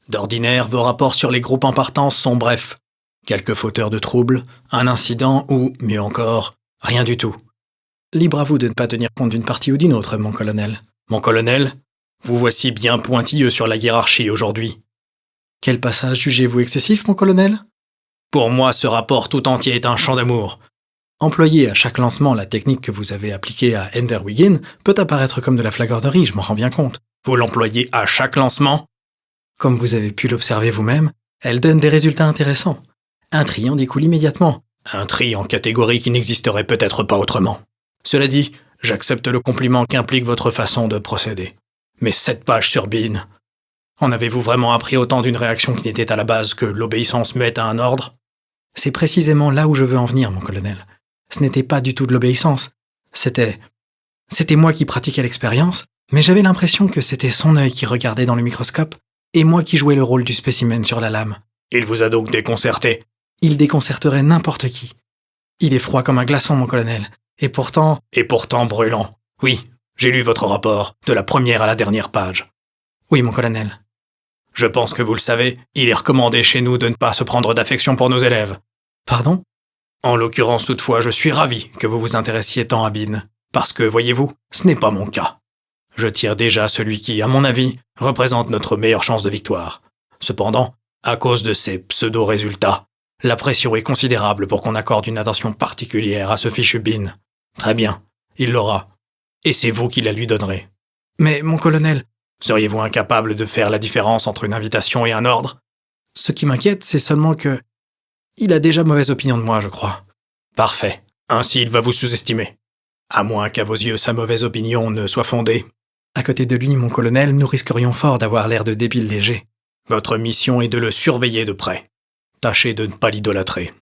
D'ordinaire, vos rapports sur les groupes en partance sont brefs. Quelques fauteurs de troubles, un incident ou, mieux encore, rien du tout. Libre à vous de ne pas tenir compte d'une partie ou d'une autre, mon colonel. Mon colonel, vous voici bien pointilleux sur la hiérarchie aujourd'hui. Quel passage jugez-vous excessif, mon colonel? Pour moi, ce rapport tout entier est un chant d'amour. Employer à chaque lancement la technique que vous avez appliquée à Ender Wiggin peut apparaître comme de la flagornerie, je m'en rends bien compte. Vous l'employez à chaque lancement? Comme vous avez pu l'observer vous-même, elle donne des résultats intéressants. Un tri en découle immédiatement. Un tri en catégorie qui n'existerait peut-être pas autrement. Cela dit, j'accepte le compliment qu'implique votre façon de procéder. Mais 7 pages sur Bean. En avez-vous vraiment appris autant d'une réaction qui n'était à la base que l'obéissance muette à un ordre? C'est précisément là où je veux en venir, mon colonel. Ce n'était pas du tout de l'obéissance. C'était moi qui pratiquais l'expérience, mais j'avais l'impression que c'était son œil qui regardait dans le microscope et moi qui jouais le rôle du spécimen sur la lame. Il vous a donc déconcerté? Il déconcerterait n'importe qui. Il est froid comme un glaçon, mon colonel. Et pourtant brûlant. Oui, j'ai lu votre rapport, de la première à la dernière page. Oui, mon colonel. Je pense que vous le savez, il est recommandé chez nous de ne pas se prendre d'affection pour nos élèves. Pardon? En l'occurrence, toutefois, je suis ravi que vous vous intéressiez tant à Bean. Parce que, voyez-vous, ce n'est pas mon cas. Je tire déjà celui qui, à mon avis, représente notre meilleure chance de victoire. Cependant, à cause de ces pseudo-résultats, la pression est considérable pour qu'on accorde une attention particulière à ce fichu Bean. Très bien, il l'aura. Et c'est vous qui la lui donnerez. Mais, mon colonel, seriez-vous incapable de faire la différence entre une invitation et un ordre? Ce qui m'inquiète, c'est seulement que... Il a déjà mauvaise opinion de moi, je crois. Parfait. Ainsi, il va vous sous-estimer. À moins qu'à vos yeux, sa mauvaise opinion ne soit fondée. À côté de lui, mon colonel, nous risquerions fort d'avoir l'air de débiles légers. Votre mission est de le surveiller de près. Tâchez de ne pas l'idolâtrer.